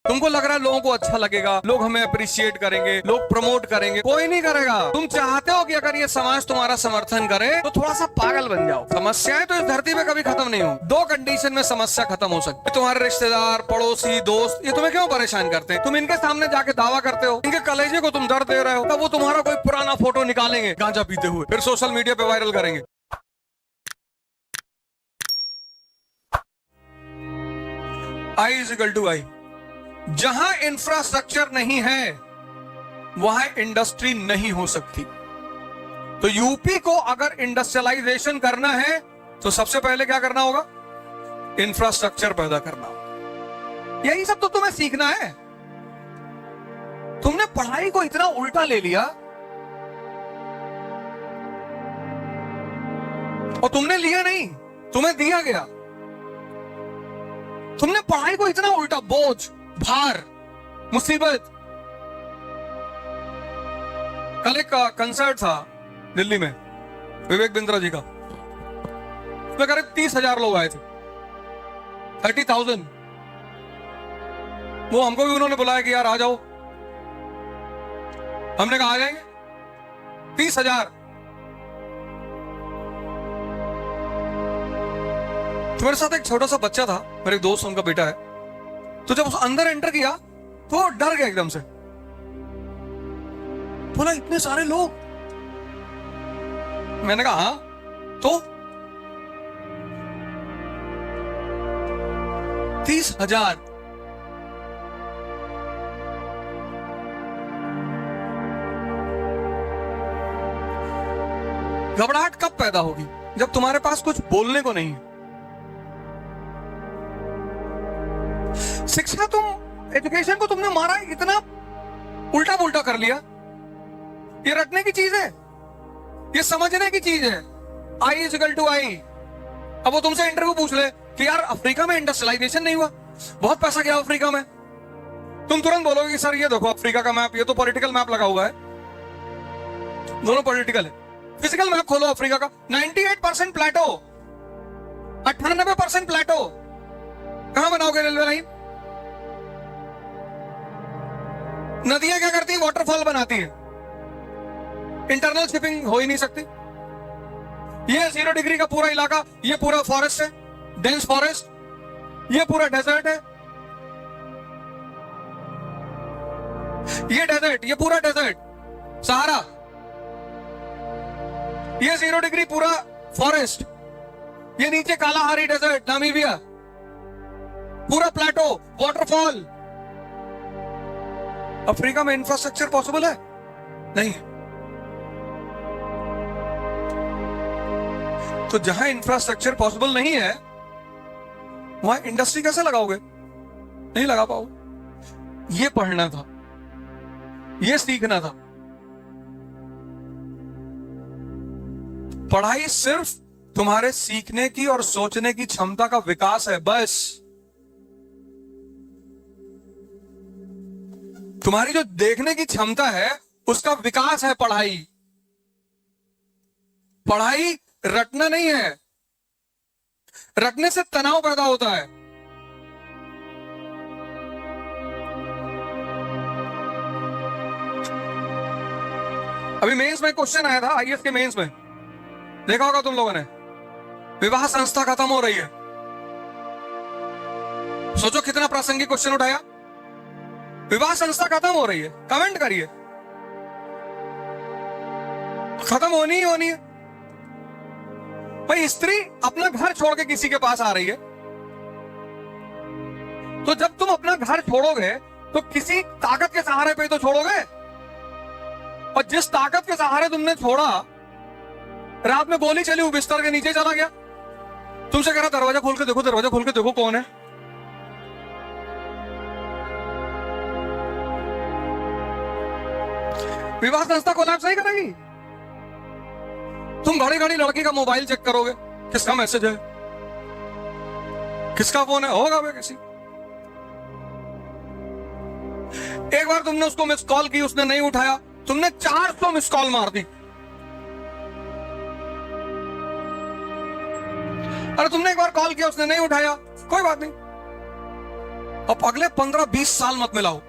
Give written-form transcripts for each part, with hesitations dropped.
तुमको लग रहा है लोगों को अच्छा लगेगा, लोग हमें अप्रिशिएट करेंगे, लोग प्रमोट करेंगे, कोई नहीं करेगा। तुम चाहते हो कि अगर ये समाज तुम्हारा समर्थन करे तो थोड़ा सा पागल बन जाओ। समस्याएं तो इस धरती पे कभी खत्म नहीं हो। दो कंडीशन में समस्या खत्म हो सकती है। तुम्हारे रिश्तेदार, पड़ोसी, दोस्त, ये तुम्हें क्यों परेशान करते हैं? तुम इनके सामने जाके दावा करते हो, इनके कलेजे को तुम दर्द दे रहे हो, तब वो तुम्हारा कोई पुराना फोटो निकालेंगे गांजा पीते हुए, फिर सोशल मीडिया पे वायरल करेंगे। आई इज इक्वल टू आई। जहां इंफ्रास्ट्रक्चर नहीं है वहां इंडस्ट्री नहीं हो सकती। तो यूपी को अगर इंडस्ट्रियलाइजेशन करना है तो सबसे पहले क्या करना होगा? इंफ्रास्ट्रक्चर पैदा करना होगा। यही सब तो तुम्हें सीखना है। तुमने पढ़ाई को इतना उल्टा ले लिया, और तुमने लिया नहीं, तुम्हें दिया गया। तुमने पढ़ाई को इतना उल्टा, बोझ, भार, मुसीबत। कल एक कंसर्ट था दिल्ली में विवेक बिंद्रा जी का। उसमें करीब 30,000 लोग आए थे, 30,000। वो हमको भी उन्होंने बुलाया कि यार आ जाओ। हमने कहा आ जाएंगे। 30,000। तो मेरे साथ एक छोटा सा बच्चा था, मेरे दोस्त, उनका बेटा है। तो जब उस अंदर एंटर किया तो वो डर गया एकदम से। बोला इतने सारे लोग। मैंने कहा हाँ तो 30,000। घबराहट कब पैदा होगी? जब तुम्हारे पास कुछ बोलने को नहीं है। शिक्षा, एजुकेशन को तुमने मारा, इतना उल्टा पुल्टा कर लिया। ये रटने की चीज है, ये समझने की चीज है। आई इज इक्वल टू आई। अब वो तुमसे इंटरव्यू पूछ ले कि यार अफ्रीका में इंडस्ट्रियलाइजेशन नहीं हुआ, बहुत पैसा गया अफ्रीका में। तुम तुरंत बोलोगे कि सर ये देखो अफ्रीका का मैप, ये तो पॉलिटिकल मैप लगा हुआ है। दोनों पॉलिटिकल है। फिजिकल मैप खोलो अफ्रीका का, 98% प्लेटो, 98% प्लेटो। कहां बनाओगे रेलवे लाइन? नदियां क्या करती है? वाटरफॉल बनाती है। इंटरनल शिपिंग हो ही नहीं सकती। ये 0 डिग्री का पूरा इलाका, ये पूरा फॉरेस्ट है, डेंस फॉरेस्ट। ये पूरा डेजर्ट है, ये डेजर्ट, ये पूरा डेजर्ट सहारा। ये 0 डिग्री पूरा फॉरेस्ट, ये नीचे कालाहारी डेजर्ट नामीबिया, पूरा प्लेटो, वाटरफॉल। अफ्रीका में इंफ्रास्ट्रक्चर पॉसिबल है? नहीं। तो जहां इंफ्रास्ट्रक्चर पॉसिबल नहीं है वहां इंडस्ट्री कैसे लगाओगे? नहीं लगा पाओगे। ये पढ़ना था, ये सीखना था। पढ़ाई सिर्फ तुम्हारे सीखने की और सोचने की क्षमता का विकास है, बस। तुम्हारी जो देखने की क्षमता है उसका विकास है पढ़ाई। पढ़ाई रटना नहीं है। रटने से तनाव पैदा होता है। अभी मेंस में क्वेश्चन आया था, आईएएस के मेंस में, देखा होगा तुम लोगों ने। विवाह संस्था खत्म हो रही है। सोचो कितना प्रासंगिक क्वेश्चन उठाया। विवाह संस्था खत्म हो रही है, कमेंट करिए। खत्म होनी ही होनी है भाई। स्त्री अपना घर छोड़ के किसी के पास आ रही है, तो जब तुम अपना घर छोड़ोगे तो किसी ताकत के सहारे पे तो छोड़ोगे। और जिस ताकत के सहारे तुमने छोड़ा, रात में गोली चली, वो बिस्तर के नीचे चला गया, तुमसे कह रहा दरवाजा खोल के देखो, दरवाजा खोल के देखो कौन है। विवाह संस्था कोलैप्स नहीं करेगी। तुम घड़ी घड़ी लड़की का मोबाइल चेक करोगे, किसका मैसेज है, किसका फोन है, होगा वे किसी। एक बार तुमने उसको मिस कॉल की, उसने नहीं उठाया, तुमने 400 मिस कॉल मार दी। अरे तुमने एक बार कॉल किया, उसने नहीं उठाया, कोई बात नहीं, अब अगले 15-20 साल मत मिलाओ।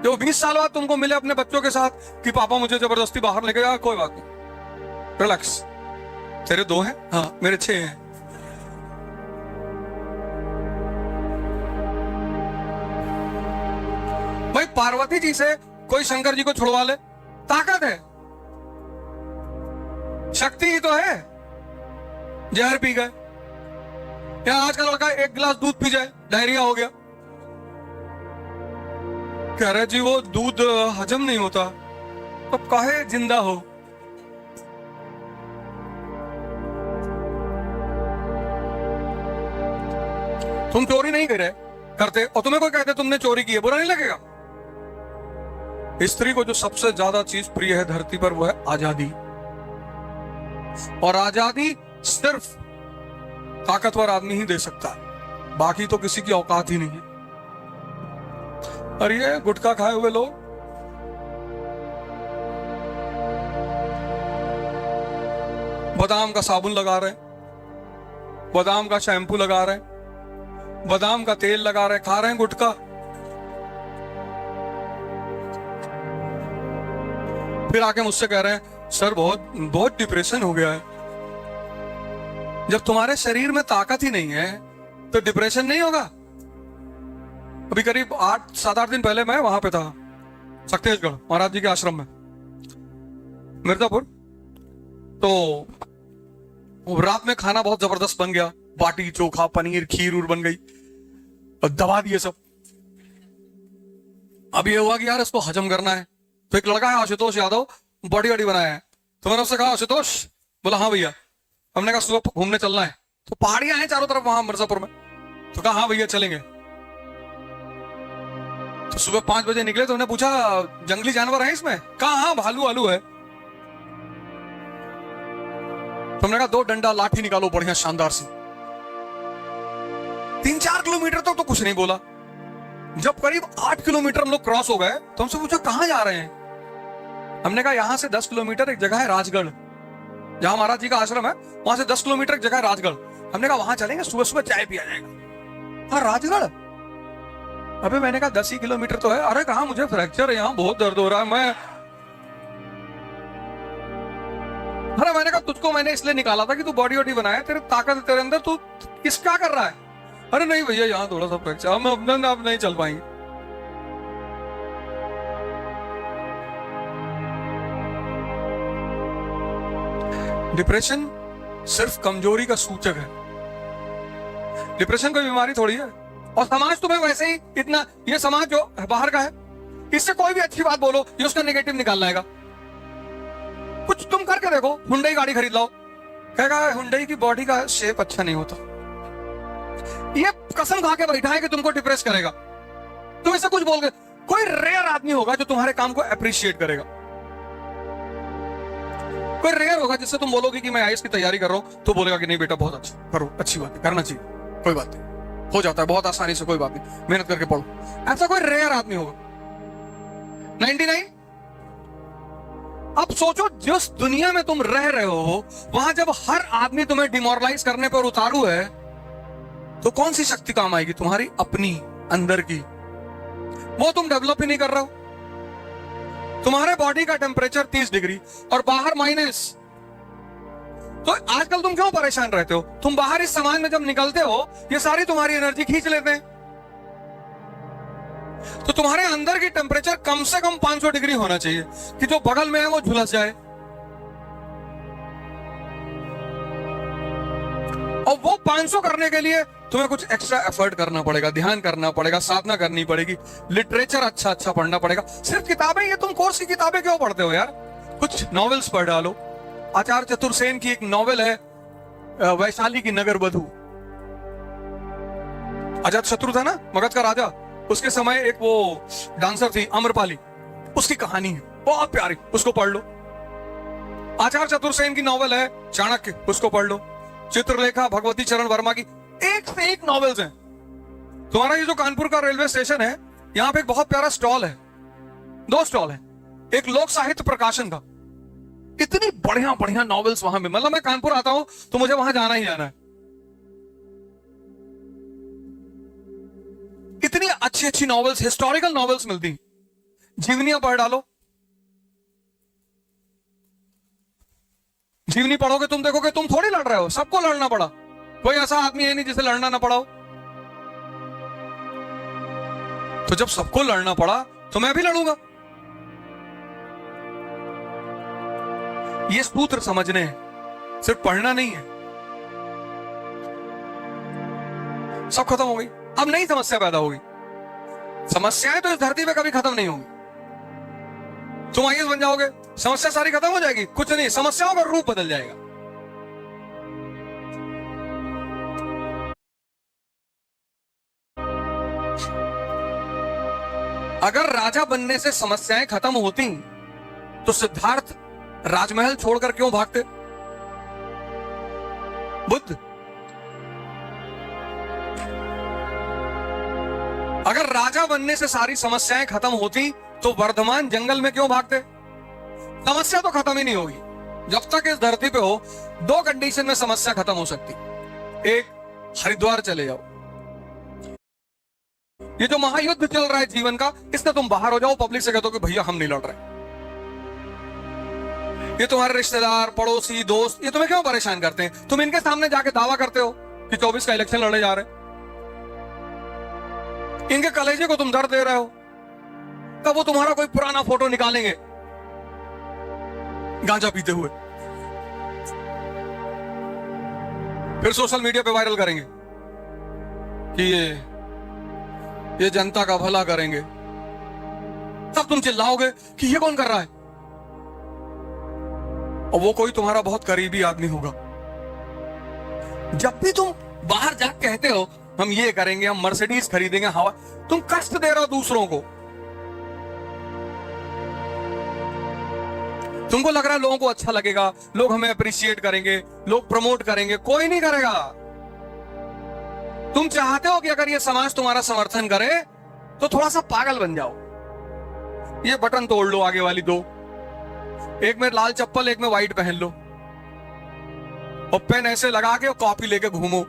जो 20 साल बाद तुमको मिले अपने बच्चों के साथ कि पापा मुझे जबरदस्ती बाहर लेके गया, कोई बात नहीं, रिलैक्स। तेरे 2 हैं, हाँ मेरे 6 हैं। भाई पार्वती जी से कोई शंकर जी को छुड़वा ले, ताकत है, शक्ति ही तो है। जहर पी गए, या आज का लड़का 1 गिलास दूध पी जाए डायरिया हो गया, कह रहे जी वो दूध हजम नहीं होता, तो काहे जिंदा हो। तुम चोरी नहीं करते और तुम्हें कोई कहते तुमने चोरी की है, बुरा नहीं लगेगा? स्त्री को जो सबसे ज्यादा चीज प्रिय है धरती पर वो है आजादी, और आजादी सिर्फ ताकतवर आदमी ही दे सकता है, बाकी तो किसी की औकात ही नहीं है। और ये गुटखा खाए हुए लोग बादाम का साबुन लगा रहे, बादाम का शैम्पू लगा रहे, बादाम का तेल लगा रहे, खा रहे हैं गुटखा। फिर आके मुझसे कह रहे हैं सर बहुत डिप्रेशन हो गया है। जब तुम्हारे शरीर में ताकत ही नहीं है तो डिप्रेशन नहीं होगा। अभी करीब 7-8 दिन पहले मैं वहां पे था, सक्तेशगढ़ महाराज जी के आश्रम में, मिर्जापुर। तो रात में खाना बहुत जबरदस्त बन गया, बाटी चोखा पनीर खीर उर बन गई और दबा दिए सब। अब ये हुआ कि यार इसको हजम करना है, तो एक लड़का है आशुतोष यादव, बॉडी वॉडी बनाया है, तो मैंने उससे कहा आशुतोष, बोला हाँ भैया। हमने कहा सुबह घूमने चलना है, तो पहाड़ियां हैं चारों तरफ वहां मिर्जापुर में, तो कहा हाँ भैया चलेंगे। तो सुबह 5 बजे निकले, तो उन्हें पूछा जंगली जानवर है इसमें? कहा हाँ भालू आलू है। तो हमने कहा 2 डंडा लाठी निकालो बढ़िया शानदार सी। 3-4 किलोमीटर तक तो कुछ नहीं बोला। जब करीब 8 किलोमीटर हम लोग क्रॉस हो गए तो हमसे पूछा कहां जा रहे हैं? हमने कहा यहां से 10 किलोमीटर एक जगह है राजगढ़, जहां महाराज जी का आश्रम है, वहां से 10 किलोमीटर एक जगह है राजगढ़। हमने कहा वहां चलेंगे, सुबह सुबह चाय पिया जाएगा। हाँ राजगढ़? अबे मैंने कहा 10 ही किलोमीटर तो है। अरे कहा मुझे फ्रैक्चर है, यहाँ बहुत दर्द हो रहा है। अरे मैंने कहा तुझको मैंने इसलिए निकाला था कि तू बॉडी वॉडी बनाया, तेरे ताकत है तेरे अंदर, तू किस क्या कर रहा है? अरे नहीं भैया यहाँ थोड़ा सा फ्रैक्चर, हम अपने आप नहीं चल पाएंगे। डिप्रेशन सिर्फ कमजोरी का सूचक है। डिप्रेशन कोई बीमारी थोड़ी है। और समाज तुम्हें वैसे ही इतना, ये समाज जो बाहर का है, इससे कोई भी अच्छी बात बोलो ये उसका नेगेटिव निकाल लाएगा। कुछ तुम करके देखो, हुंडई गाड़ी खरीद लाओ, कहेगा हुंडई की बॉडी का शेप अच्छा नहीं होता। ये कसम खा के बैठा है कि तुमको डिप्रेस करेगा। तुम इसे कुछ बोल के, कोई रेयर आदमी होगा जो तुम्हारे काम को अप्रिशिएट करेगा। कोई रेयर होगा जिससे तुम बोलोगे कि मैं आईएएस की तैयारी कर रहा हूं, तो बोलेगा कि नहीं बेटा बहुत अच्छा करो, अच्छी बात है, करना चाहिए, कोई बात नहीं, हो जाता है बहुत आसानी से, कोई बात नहीं, मेहनत करके पढ़ो। ऐसा कोई रेयर आदमी होगा। 99। अब सोचो जिस दुनिया में तुम रह रहे हो, वहां जब हर आदमी तुम्हें डिमोरलाइज करने पर उतारू है, तो कौन सी शक्ति काम आएगी? तुम्हारी अपनी अंदर की। वो तुम डेवलप ही नहीं कर रहे हो। तुम्हारे बॉडी का टेम्परेचर 30 डिग्री और बाहर माइनस। तो आजकल तुम क्यों परेशान रहते हो? तुम बाहर इस समाज में जब निकलते हो, ये सारी तुम्हारी एनर्जी खींच लेते हैं। तो तुम्हारे अंदर की टेम्परेचर कम से कम 500 डिग्री होना चाहिए कि जो बगल में है वो झुलस जाए। और वो 500 करने के लिए तुम्हें कुछ एक्स्ट्रा एफर्ट करना पड़ेगा, ध्यान करना पड़ेगा, साधना करनी पड़ेगी, लिटरेचर अच्छा पढ़ना पड़ेगा। सिर्फ किताबें, ये तुम कोर्स की किताबें क्यों पढ़ते हो यार? कुछ नॉवेल्स पढ़ डालो। आचार्य चतुर्सेन की एक नॉवेल है वैशाली की नगर वधू। अजात शत्रु था ना, मगध का राजा, उसके समय एक वो डांसर थी अम्रपाली, उसकी कहानी है बहुत प्यारी, उसको पढ़ लो। आचार्य चतुर्सेन की नॉवेल है चाणक्य, उसको पढ़ लो। चित्रलेखा भगवती चरण वर्मा की एक से एक नॉवेल्स हैं। तुम्हारा ये जो कानपुर का रेलवे स्टेशन है, यहाँ पे एक बहुत प्यारा स्टॉल है, 2 स्टॉल है। एक लोक साहित्य प्रकाशन का, इतनी बढ़िया बढ़िया नॉवेल्स वहां में, मतलब मैं कानपुर आता हूं तो मुझे वहां जाना ही जाना है। इतनी अच्छी अच्छी नॉवेल्स, हिस्टोरिकल नॉवेल्स मिलती, जीवनियां पढ़ डालो। जीवनी पढ़ोगे तुम देखोगे तुम थोड़ी लड़ रहे हो, सबको लड़ना पड़ा। कोई ऐसा आदमी है नहीं जिसे लड़ना ना पड़ा हो। तो जब सबको लड़ना पड़ा तो मैं भी लड़ूंगा। ये सूत्र समझने हैं, सिर्फ पढ़ना नहीं है। सब खत्म हो गई, अब नई समस्या पैदा होगी। समस्याएं तो इस धरती पे कभी खत्म नहीं होंगी। तुम आईएएस बन जाओगे, समस्या सारी खत्म हो जाएगी? कुछ नहीं, समस्याओं का रूप बदल जाएगा। अगर राजा बनने से समस्याएं खत्म होती तो सिद्धार्थ राजमहल छोड़कर क्यों भागते? बुद्ध। अगर राजा बनने से सारी समस्याएं खत्म होती तो वर्धमान जंगल में क्यों भागते? समस्या तो खत्म ही नहीं होगी। जब तक इस धरती पे हो, दो कंडीशन में समस्या खत्म हो सकती। एक, हरिद्वार चले जाओ। ये जो महायुद्ध चल रहा है जीवन का, इससे तुम बाहर हो जाओ, पब्लिक से कहते हो कि भैया हम नहीं लड़ रहे। ये तुम्हारे रिश्तेदार, पड़ोसी, दोस्त, ये तुम्हें क्यों परेशान करते हैं? तुम इनके सामने जाके दावा करते हो कि 24 का इलेक्शन लड़े जा रहे। इनके कलेजे को तुम दर्द दे रहे हो। तब वो तुम्हारा कोई पुराना फोटो निकालेंगे गांजा पीते हुए, फिर सोशल मीडिया पे वायरल करेंगे कि ये जनता का भला करेंगे। तब तुम चिल्लाओगे कि ये कौन कर रहा है, और वो कोई तुम्हारा बहुत करीबी आदमी होगा। जब भी तुम बाहर जाकर कहते हो हम ये करेंगे, हम मर्सिडीज खरीदेंगे, हवा, तुम कष्ट दे रहे हो दूसरों को। तुमको लग रहा है लोगों को अच्छा लगेगा, लोग हमें अप्रिशिएट करेंगे, लोग प्रमोट करेंगे। कोई नहीं करेगा। तुम चाहते हो कि अगर ये समाज तुम्हारा समर्थन करे तो थोड़ा सा पागल बन जाओ। ये बटन तोड़ लो आगे वाली दो, एक में लाल चप्पल, एक में व्हाइट पहन लो, और पेन ऐसे लगा के कॉपी लेके घूमो।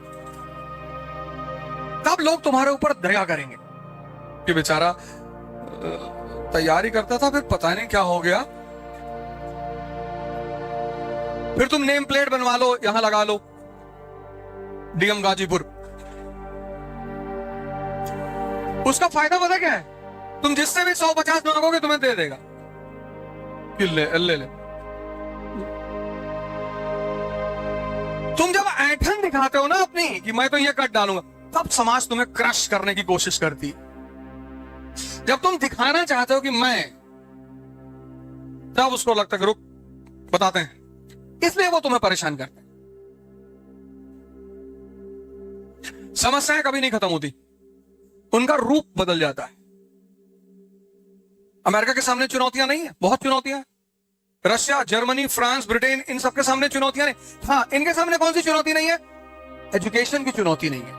तब लोग तुम्हारे ऊपर दया करेंगे कि बेचारा तैयारी करता था, फिर पता नहीं क्या हो गया। फिर तुम नेम प्लेट बनवा लो, यहां लगा लो डीएम गाजीपुर। उसका फायदा पता क्या है? तुम जिससे भी 150 मांगोगे तुम्हें दे देगा कि ले। तुम जब ऐंठन दिखाते हो ना अपनी कि मैं तो ये कट डालूंगा, तब समाज तुम्हें क्रश करने की कोशिश करती है। जब तुम दिखाना चाहते हो कि मैं, तब उसको लगता है कि रुक बताते हैं, इसलिए वो तुम्हें परेशान करते हैं। समस्याएं कभी नहीं खत्म होती, उनका रूप बदल जाता है। अमेरिका के सामने चुनौतियां नहीं है, बहुत चुनौतियां हैं। रशिया, जर्मनी, फ्रांस, ब्रिटेन, इन सबके सामने चुनौतियां नहीं। हाँ, इनके सामने कौन सी चुनौती नहीं है? एजुकेशन की चुनौती नहीं है,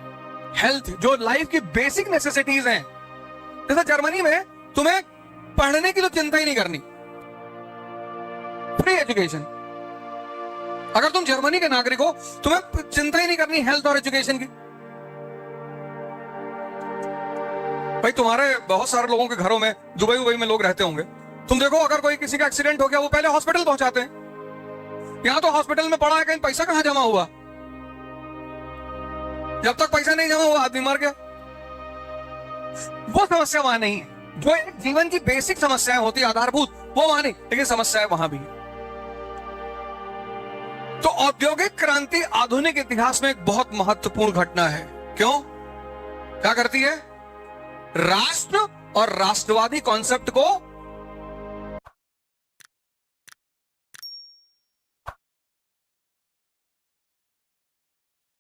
हेल्थ, जो लाइफ की बेसिक नेसेसिटीज हैं। जैसे जर्मनी में तुम्हें पढ़ने की तो चिंता ही नहीं करनी, फ्री एजुकेशन। अगर तुम जर्मनी के नागरिक हो, तुम्हें चिंता ही नहीं करनी हेल्थ और एजुकेशन की। भाई तुम्हारे बहुत सारे लोगों के घरों में, दुबई में लोग रहते होंगे, तुम देखो अगर कोई किसी का एक्सीडेंट हो गया, वो पहले हॉस्पिटल पहुंचाते हैं। यहां तो हॉस्पिटल में पड़ा है, कहीं पैसा कहां जमा हुआ? जब तक पैसा नहीं जमा हुआ आदमी मर गया। वो समस्या वहां नहीं है। जो एक जीवन की बेसिक समस्याएं होती है, आधारभूत, वो वहां नहीं, लेकिन समस्याएं वहां भी है। तो औद्योगिक क्रांति आधुनिक इतिहास में एक बहुत महत्वपूर्ण घटना है। क्यों? क्या करती है? राष्ट्र और राष्ट्रवादी कॉन्सेप्ट को